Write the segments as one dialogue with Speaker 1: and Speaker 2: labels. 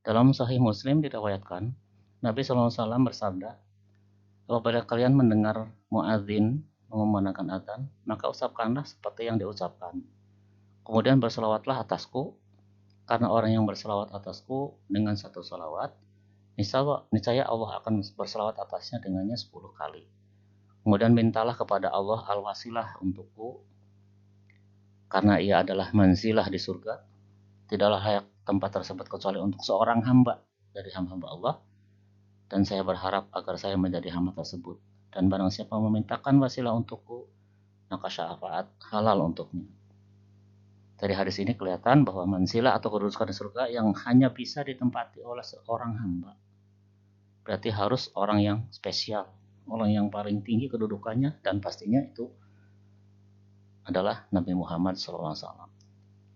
Speaker 1: Dalam Sahih Muslim diriwayatkan, Nabi SAW bersabda, apabila kalian mendengar muadzin mengumandangkan adzan, maka ucapkanlah seperti yang diucapkan. Kemudian berselawatlah atasku, karena orang yang berselawat atasku dengan satu selawat, niscaya Allah akan berselawat atasnya dengannya 10 kali. Kemudian mintalah kepada Allah al-wasilah untukku, karena ia adalah manzilah di surga. Tidaklah layak tempat tersebut kecuali untuk seorang hamba dari hamba-hamba Allah, dan saya berharap agar saya menjadi hamba tersebut. Dan barang siapa memintakan wasilah untukku, maka syafaat halal untuknya. Dari hadis ini kelihatan bahwa manzilah atau kedudukan di surga yang hanya bisa ditempati oleh seorang hamba. Berarti harus orang yang spesial, orang yang paling tinggi kedudukannya, dan pastinya itu adalah Nabi Muhammad SAW.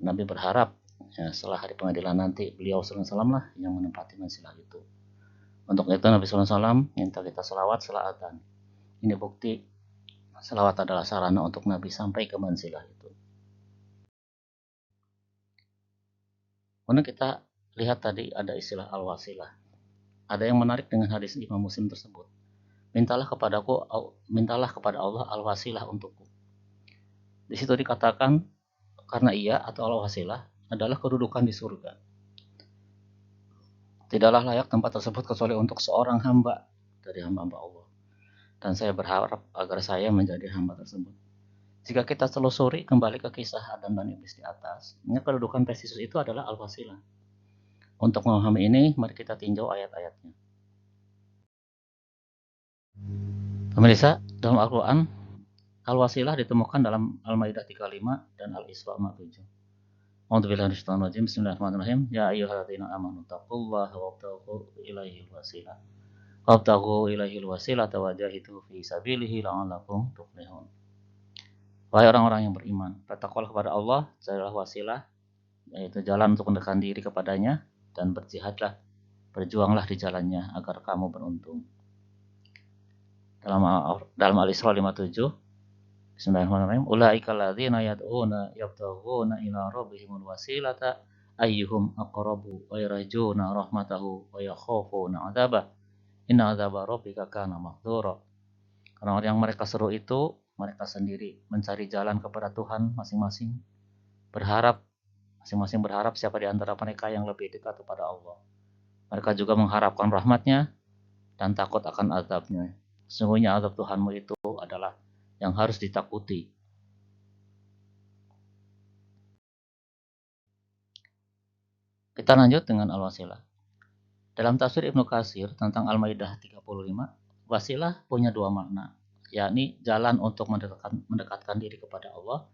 Speaker 1: Nabi berharap setelah hari pengadilan nanti beliau SAW lah yang menempati manzilah itu. Untuk itu Nabi SAW minta kita selawat setelah adzan. Ini bukti selawat adalah sarana untuk Nabi sampai ke manzilah itu. Kemudian kita lihat tadi ada istilah al-wasilah. Ada yang menarik dengan hadis Imam Muslim tersebut. Mintalah kepada Allah al-wasilah untukku. Di situ dikatakan karena ia atau al-wasilah adalah kedudukan di surga. Tidaklah layak tempat tersebut kecuali untuk seorang hamba dari hamba-hamba Allah. Dan saya berharap agar saya menjadi hamba tersebut. Jika kita telusuri kembali ke kisah Adam dan Iblis di atas, kedudukan prestisius itu adalah al-wasilah. Untuk memahami ini, mari kita tinjau ayat-ayatnya. Pemirsa, dalam Al-Quran, al-wasilah ditemukan dalam Al-Maidah 35 dan Al-Isra 7. A'udzubillahi Bismillahirrahmanirrahim. Ya ayyuhalladzina amanu taqullaha wabtaghu ilaihil wasilah. Wabtaghu ilaihil wasilah tawajahidu fi sabilihi la'allakum tuflihun. Wahai orang-orang yang beriman, bertakwalah kepada Allah, carilah wasilah, yaitu jalan untuk mendekatkan diri kepadanya, dan berjihadlah, berjuanglah di jalannya agar kamu beruntung. Dalam Al-Isra 57, Bismillahirrahmanirrahim. Ulaika alladzina yad'una yabtaghuna ila rabbihimul wasilata ayyuhum aqrabu wa yarjuna rahmatahu wa yakhafuna 'adzabah. Inna 'adzaba rabbika kana mahdhura. Orang-orang yang mereka seru itu mereka sendiri mencari jalan kepada Tuhan masing-masing. Masing-masing berharap siapa di antara mereka yang lebih dekat kepada Allah. Mereka juga mengharapkan rahmatnya dan takut akan azabnya. Sesungguhnya azab Tuhanmu itu adalah yang harus ditakuti. Kita lanjut dengan al-wasilah. Dalam tafsir Ibnu Katsir tentang Al-Maidah 35, wasilah punya dua makna, yakni jalan untuk mendekatkan diri kepada Allah,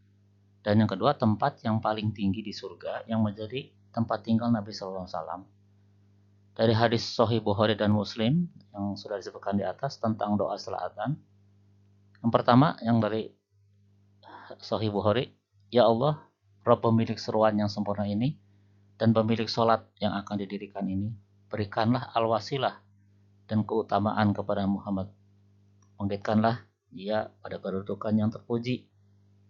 Speaker 1: dan yang kedua tempat yang paling tinggi di surga yang menjadi tempat tinggal Nabi SAW. Dari hadis Sahih Bukhari dan Muslim yang sudah disebutkan di atas tentang doa setelah adzan. Yang pertama yang dari Sahih Bukhari, ya Allah, Rabb pemilik seruan yang sempurna ini dan pemilik sholat yang akan didirikan ini, berikanlah al-wasilah dan keutamaan kepada Muhammad. Bangkitkanlah dia pada kedudukan yang terpuji,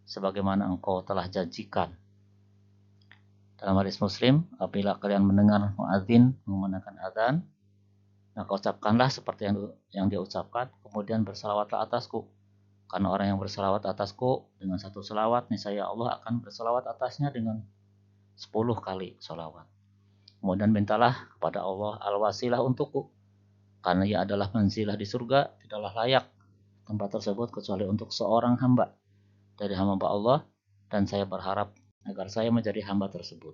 Speaker 1: sebagaimana engkau telah janjikan. Dalam hadis Muslim, apabila kalian mendengar muadzin mengumandangkan adzan, maka ucapkanlah seperti yang dia ucapkan, kemudian bersalawatlah atasku. Karena orang yang bersalawat atasku dengan satu salawat, niscaya Allah akan bersalawat atasnya dengan 10 kali salawat. Kemudian mintalah kepada Allah al-wasilah untukku, karena ia adalah manzilah di surga, tidaklah layak tempat tersebut kecuali untuk seorang hamba dari hamba Allah, dan saya berharap agar saya menjadi hamba tersebut.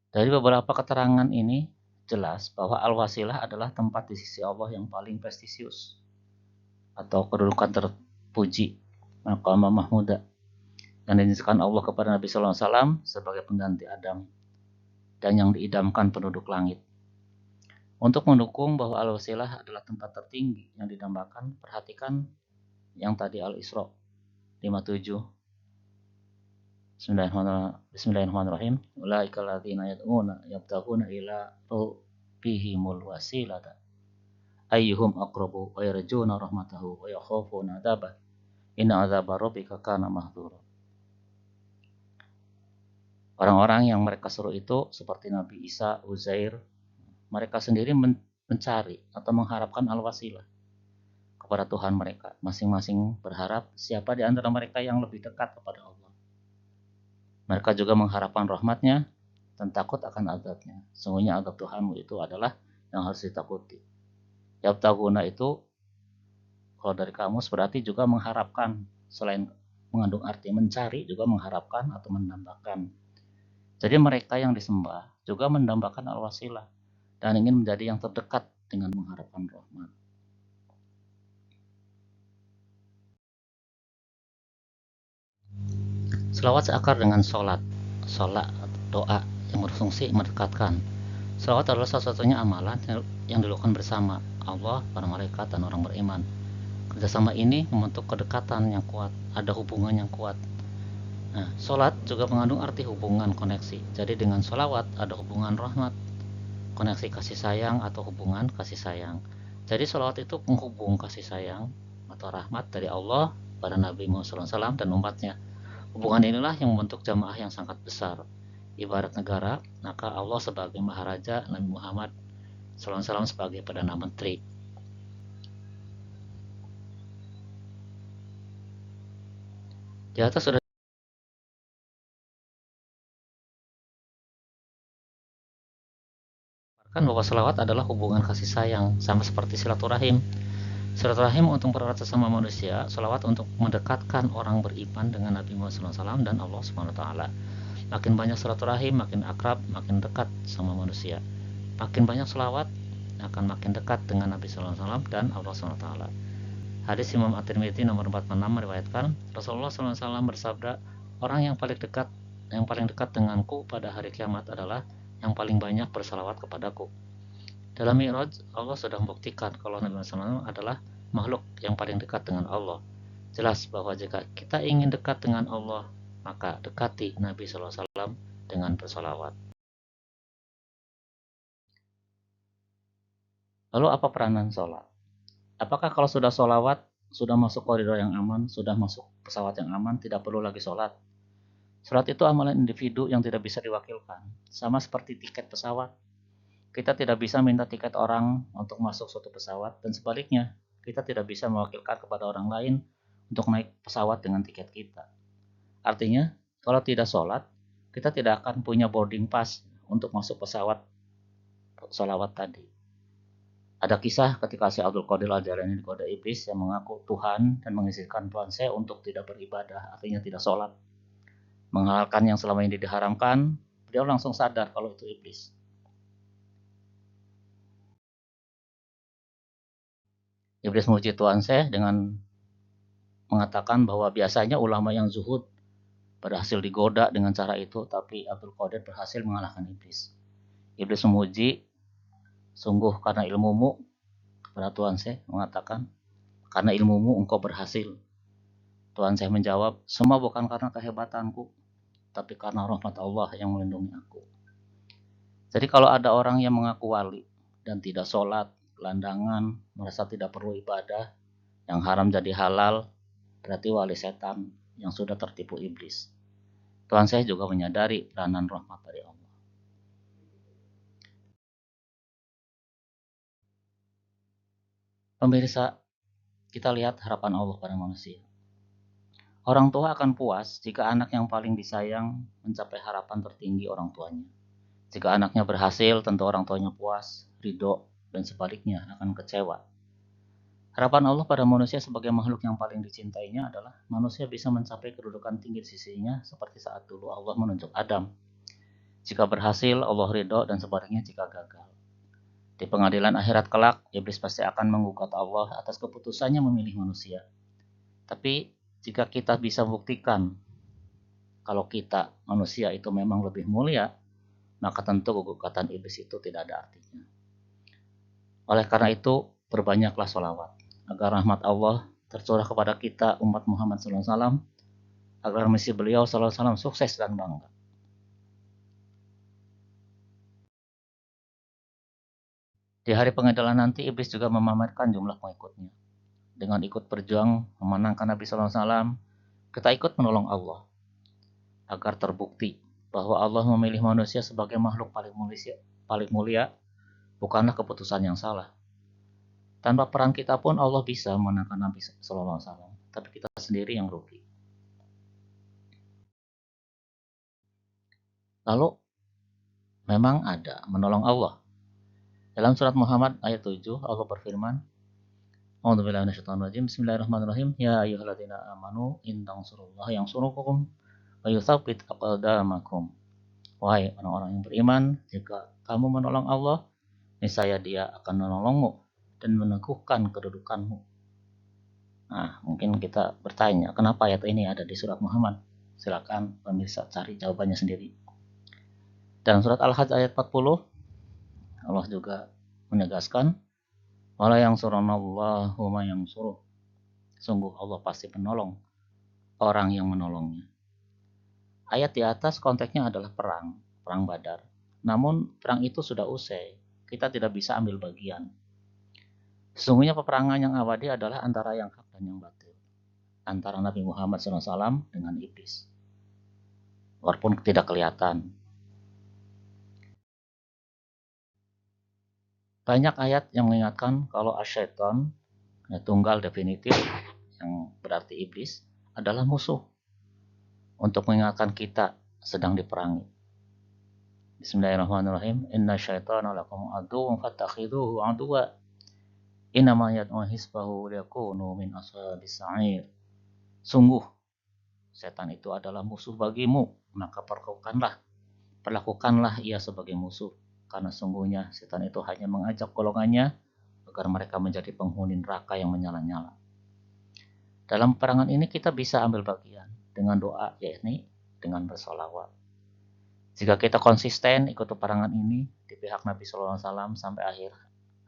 Speaker 1: Dari beberapa keterangan ini jelas bahwa al-wasilah adalah tempat di sisi Allah yang paling prestisius atau kedudukan terpuji, maqam mahmuda, yang dinisbahkan Allah kepada Nabi SAW sebagai pengganti Adam dan yang diidamkan penduduk langit. Untuk mendukung bahwa al-wasilah adalah tempat tertinggi yang didambakan, perhatikan yang tadi Al-Isra 57. Bismillahirrahmanirrahim. Ulaika alladzina yad'una yabtaghuna ila rabbihimul wasilata ayyuhum aqrabu wa yarjuna rahmatahu wa yakhafuna 'adzabah. Inna 'adzaba rabbika kana mahdhura. Orang-orang yang mereka suruh itu seperti Nabi Isa, Uzair, mereka sendiri mencari atau mengharapkan al-wasilah kepada Tuhan mereka. Masing-masing berharap siapa di antara mereka yang lebih dekat kepada Allah. Mereka juga mengharapkan rahmatnya dan takut akan azabnya. Sungguhnya azab Tuhanmu itu adalah yang harus ditakuti. Yabtaguna itu kalau dari kamus berarti juga mengharapkan, selain mengandung arti mencari juga mengharapkan atau mendambakan. Jadi mereka yang disembah juga mendambakan al-wasilah dan ingin menjadi yang terdekat dengan mengharapkan rahmat. Selawat seakar dengan sholat, doa yang berfungsi mendekatkan. Selawat adalah salah satunya amalan yang dilakukan bersama Allah, para malaikat, dan orang beriman. Kerjasama ini membentuk kedekatan yang kuat, ada hubungan yang kuat. Nah, sholat juga mengandung arti hubungan koneksi. Jadi dengan sholawat ada hubungan rahmat, koneksi kasih sayang atau hubungan kasih sayang. Jadi sholawat itu penghubung kasih sayang atau rahmat dari Allah pada Nabi Muhammad SAW dan umatnya. Hubungan inilah yang membentuk jamaah yang sangat besar. Ibarat negara, maka Allah sebagai Maharaja, Nabi Muhammad SAW sebagai Perdana Menteri. Di atas sudah kan bahwa selawat adalah hubungan kasih sayang, sama seperti silaturahim. Silaturahim untuk mempererat sesama manusia, selawat untuk mendekatkan orang beriman dengan Nabi Muhammad SAW dan Allah SWT. Makin banyak silaturahim, makin akrab, makin dekat sama manusia. Makin banyak selawat, akan makin dekat dengan Nabi SAW dan Allah SWT. Hadis Imam At-Tirmidzi nomor 46 meriwayatkan, Rasulullah SAW bersabda, orang yang paling dekat denganku pada hari kiamat adalah yang paling banyak bersalawat kepadaku. Dalam Mi'raj, Allah sudah membuktikan kalau Nabi Muhammad SAW adalah makhluk yang paling dekat dengan Allah. Jelas bahwa jika kita ingin dekat dengan Allah, maka dekati Nabi SAW dengan bersalawat. Lalu apa peranan sholat? Apakah kalau sudah sholawat, sudah masuk koridor yang aman, sudah masuk pesawat yang aman, tidak perlu lagi sholat? Sholat itu amalan individu yang tidak bisa diwakilkan. Sama seperti tiket pesawat. Kita tidak bisa minta tiket orang untuk masuk suatu pesawat, dan sebaliknya, kita tidak bisa mewakilkan kepada orang lain untuk naik pesawat dengan tiket kita. Artinya, kalau tidak sholat, kita tidak akan punya boarding pass untuk masuk pesawat sholawat tadi. Ada kisah ketika si Abdul Qadir Al-Jailani digoda iblis yang mengaku Tuhan dan mengizinkan Tuhan saya untuk tidak beribadah, artinya tidak sholat. Menghalalkan yang selama ini diharamkan, beliau langsung sadar kalau itu iblis. Iblis memuji Tuhan saya dengan mengatakan bahwa biasanya ulama yang zuhud berhasil digoda dengan cara itu, tapi Abdul Qadir berhasil mengalahkan iblis. Iblis memuji, sungguh karena ilmumu, kepada Tuhan saya mengatakan, karena ilmumu engkau berhasil. Tuhan saya menjawab, semua bukan karena kehebatanku, tapi karena rahmat Allah yang melindungi aku. Jadi kalau ada orang yang mengaku wali dan tidak sholat, gelandangan, merasa tidak perlu ibadah, yang haram jadi halal, berarti wali setan yang sudah tertipu iblis. Tuhan saya juga menyadari peranan rahmat dari Allah. Pemirsa, kita lihat harapan Allah pada manusia. Orang tua akan puas jika anak yang paling disayang mencapai harapan tertinggi orang tuanya. Jika anaknya berhasil, tentu orang tuanya puas, ridho, dan sebaliknya akan kecewa. Harapan Allah pada manusia sebagai makhluk yang paling dicintainya adalah manusia bisa mencapai kedudukan tinggi di sisinya seperti saat dulu Allah menunjuk Adam. Jika berhasil, Allah ridho, dan sebaliknya jika gagal. Di pengadilan akhirat kelak, iblis pasti akan menggugat Allah atas keputusannya memilih manusia. Tapi jika kita bisa buktikan kalau kita manusia itu memang lebih mulia, maka tentu gugatan iblis itu tidak ada artinya. Oleh karena itu, perbanyaklah sholawat agar rahmat Allah tercurah kepada kita umat Muhammad SAW, agar misi beliau SAW sukses dan bangga. Di hari pengadilan nanti, iblis juga memamerkan jumlah pengikutnya. Dengan ikut berjuang memenangkan Nabi SAW, kita ikut menolong Allah agar terbukti bahwa Allah memilih manusia sebagai makhluk paling mulia bukanlah keputusan yang salah. Tanpa peran kita pun Allah bisa memenangkan Nabi Sallallahu Alaihi Wasallam, tapi kita sendiri yang rugi. Lalu memang ada menolong Allah. Dalam surat Muhammad ayat 7 Allah berfirman, A'udzubillahi minasyaitonirrajim. Bismillahirrahmanirrahim. Ya ayyuhalladzina amanu in tansurullaha yansurukum wa yutsabbit aqdamakum. Wahai orang-orang yang beriman, jika kamu menolong Allah, niscaya Dia akan menolongmu dan meneguhkan kedudukanmu. Nah, mungkin kita bertanya, kenapa ayat ini ada di surat Muhammad? Silakan pemirsa cari jawabannya sendiri. Dalam surat Al-Hajj ayat 40, Allah juga menegaskan, wala yansurunallahu ma yansuruh. Sungguh Allah pasti menolong orang yang menolongnya. Ayat di atas konteksnya adalah perang Badar. Namun perang itu sudah usai, kita tidak bisa ambil bagian. Sesungguhnya peperangan yang abadi adalah antara yang hak dan yang batil, antara Nabi Muhammad SAW dengan iblis. Walaupun tidak kelihatan. Banyak ayat yang mengingatkan kalau asyaiton, tunggal definitif, yang berarti iblis, adalah musuh, untuk mengingatkan kita sedang diperangi. Bismillahirrahmanirrahim. Inna syaitana lakum aduwwun fattakhidhuhu aduwwa. Innama yad'u hisbahu liyakunu min ashabis sa'ir. Sungguh setan itu adalah musuh bagimu, maka perlakukanlah ia sebagai musuh, karena sungguhnya setan itu hanya mengajak golongannya agar mereka menjadi penghuni neraka yang menyala-nyala. Dalam peperangan ini kita bisa ambil bagian dengan doa, yakni dengan bersolawat. Jika kita konsisten ikut peperangan ini di pihak Nabi SAW sampai akhir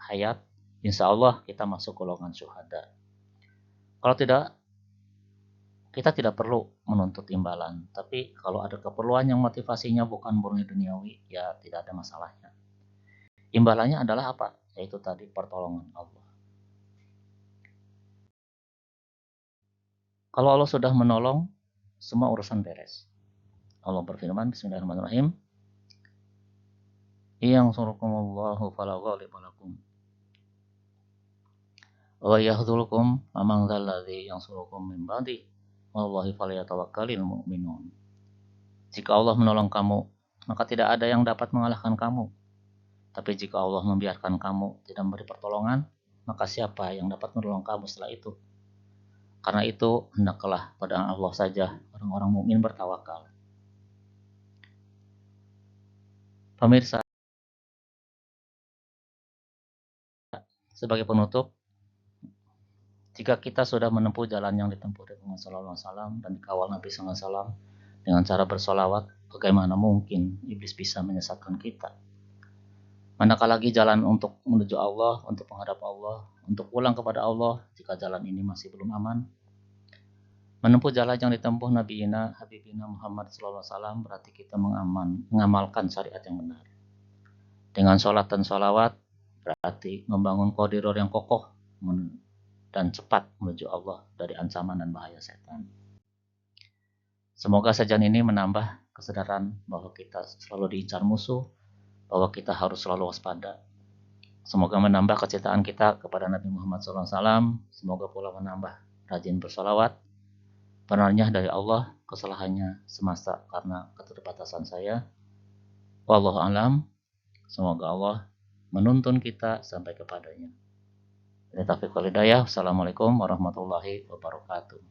Speaker 1: hayat, insya Allah kita masuk golongan syuhada. Kalau tidak, kita tidak perlu menuntut imbalan. Tapi kalau ada keperluan yang motivasinya bukan murni duniawi, ya tidak ada masalahnya. Imbalannya adalah apa? Yaitu tadi pertolongan Allah. Kalau Allah sudah menolong, semua urusan beres. Allah berfirman, Bismillahirrahmanirrahim. Yang surukumullahu fala ghaliba lakum. Wa yahdhulukum amang dzalladzi yansurukum min ba'di. Wallahi falyatawakkalul mu'minun. Jika Allah menolong kamu, maka tidak ada yang dapat mengalahkan kamu. Tapi jika Allah membiarkan kamu tidak memberi pertolongan, maka siapa yang dapat menolong kamu setelah itu? Karena itu, hendaklah pada Allah saja orang-orang mukmin bertawakal. Pemirsa, sebagai penutup, jika kita sudah menempuh jalan yang ditempuh Rasulullah SAW dan dikawal Nabi SAW dengan cara bersolawat, bagaimana mungkin iblis bisa menyesatkan kita? Manakah lagi jalan untuk menuju Allah, untuk menghadap Allah, untuk pulang kepada Allah jika jalan ini masih belum aman? Menempuh jalan yang ditempuh Nabiina Habibina Muhammad SAW berarti kita mengamalkan syariat yang benar. Dengan sholat dan sholawat berarti membangun koridor yang kokoh dan cepat menuju Allah dari ancaman dan bahaya setan. Semoga sajian ini menambah kesadaran bahwa kita selalu diincar musuh, bahwa kita harus selalu waspada. Semoga menambah kecintaan kita kepada Nabi Muhammad SAW. Semoga pula menambah rajin bersolawat. Benarnya dari Allah, kesalahannya semata karena keterbatasan saya. Wallahu a'lam. Semoga Allah menuntun kita sampai kepadanya. Taufiq wal hidayah. Wassalamualaikum warahmatullahi wabarakatuh.